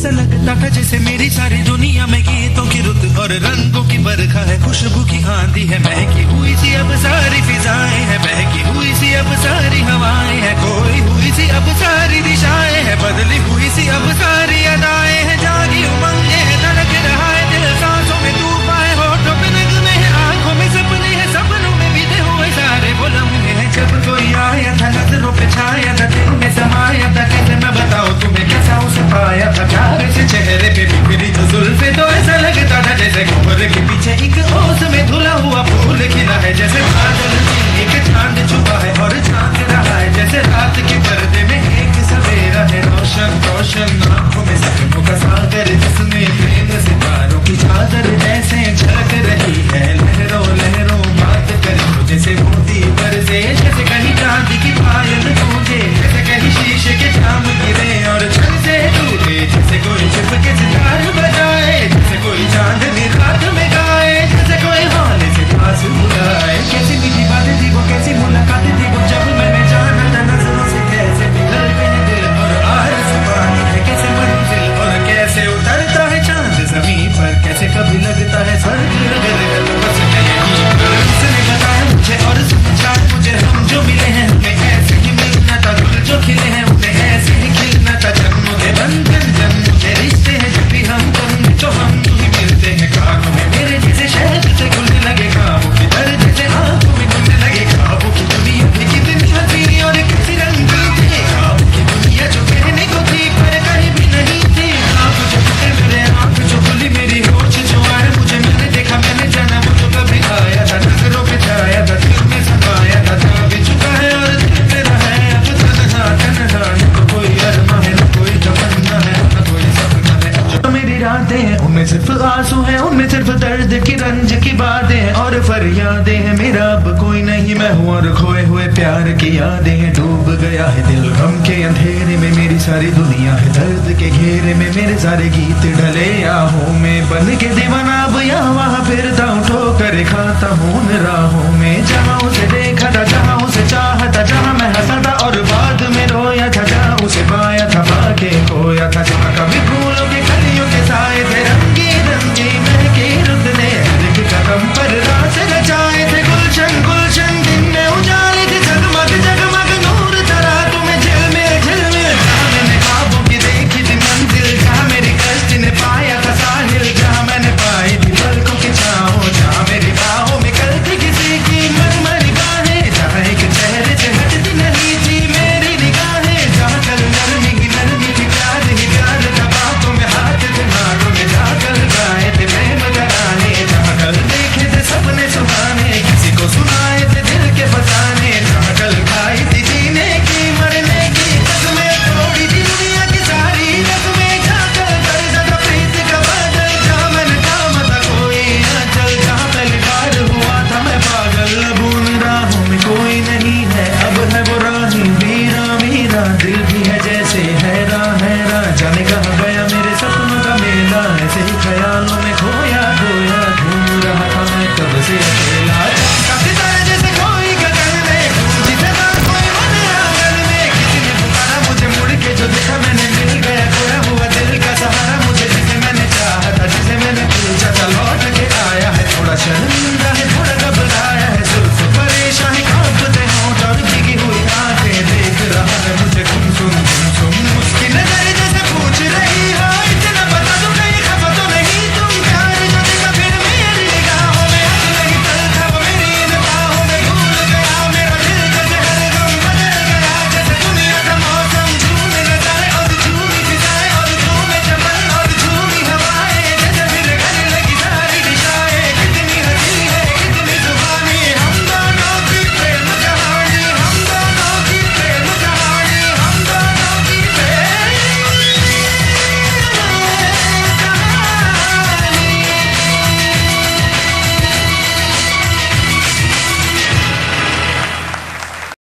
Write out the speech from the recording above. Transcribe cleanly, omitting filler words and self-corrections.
ऐसा लगता था जैसे मेरी सारी दुनिया में गीतों की रुत और रंगों की बरखा है, खुशबू की आंधी है, महकी हुई सी अब सारी फिजाएं है, महकी हुई सी अब सारी हवाएं है, खोई हुई सी अब सारी दिशाएं है, बदली हुई सी अब सारी अदाएं है, जागी उमंगे है, धड़क रहा है दिल, सांसों में तूफान है, होठों पे नगमे है, आंखों में सपने है, सपनों में बीते हुए सारे वो लम्हे हैं। जब कोई आया था नजरों पे छाया था, दिल में समाया था, कैसे मैं बताऊं तुम्हें कैसा उसे पाया था, प्यार से चेहरे पे बिखरी जो जुल्फे, तो ऐसा लगता था जैसे कोहरे के पीछे एक ओस में धुला हुआ फूल खिला है, जैसे बादल में एक चांद छुपा है और झांक रहा है, जैसे रात के पर्दे में एक सवेरा है, रोशन रोशन आंखों में सपनों का सागर, जिसमें प्रेम सितारों की चादर ऐसे झलक रही है, लहरों लहरों बात करे जैसे मोती बरसे, जैसे कहीं चांदी की पायल गूंजे, जैसे कहीं शीशे के जाम गिरे और छन से टूटे, जैसे कोई छिप के सितार बजाए, जैसे कोई चांदनी रात में गाए, जैसे कोई हाल से पास बुलाए। कैसी मीठी बातें थी वो, कैसी मुलाकातें थी वो, जब मैंने जाना था नजरों से कैसे पिघल गए दिल और आरज़ू पानी है, कैसे मंजिल और कैसे उतरता है चांद ज़मीं पर, कैसे कभी लगता है स्वर्ग अगर बस कहीं पर। उसने बताया मुझे और समझाया मुझे, हम जो मिले हैं हमें ऐसे ही मिलना था, फूल जो खिले हैं उन्हें ऐसे ही खिलना था, जन्मों के बंधन जन्मों के रिश्ते हैं, जब भी हम कहेंगे तो हम ही मिलते हैं, कानों में मेरे जैसे शहद से खुलने लगे काबू की दर्द जैसे आंखों में घुलने लगे काबू की दुनिया भी कितनी हसीन और किसी रंगीन थी, काबू की दुनिया जो कहने को थी पर कहीं भी नहीं थी, आप जो टूटे मेरे आंख जो खुली मेरी होश जो आए मुझे, मैंने देखा मैंने जाना वो जो कभी आया था, नजरों पे छाया था, दिल में समाया था, जा भी चुका है और दिल मेरा है अब तन्हा तन्हा, न तो कोई अरमा है न कोई तमन्ना है न कोई सपना है, जो मेरी रातें हैं उनमें सिर्फ आंसू है, उनमें सिर्फ दर्द की रंज की बातें हैं और फरियादें हैं, मेरा अब कोई नहीं मैं हूँ और खोए हुए प्यार की यादें हैं, डूब गया है दिल गम के अंधेरे में, मेरी सारी दुनिया है दर्द के घेरे में, मेरे सारे गीत ढले आहों में, बन के दीवाना अब यहाँ वहाँ फिरता हूँ, ठोकर खाता हूँ उन राहों में, जहाँ उसे देखा था जहाँ उसे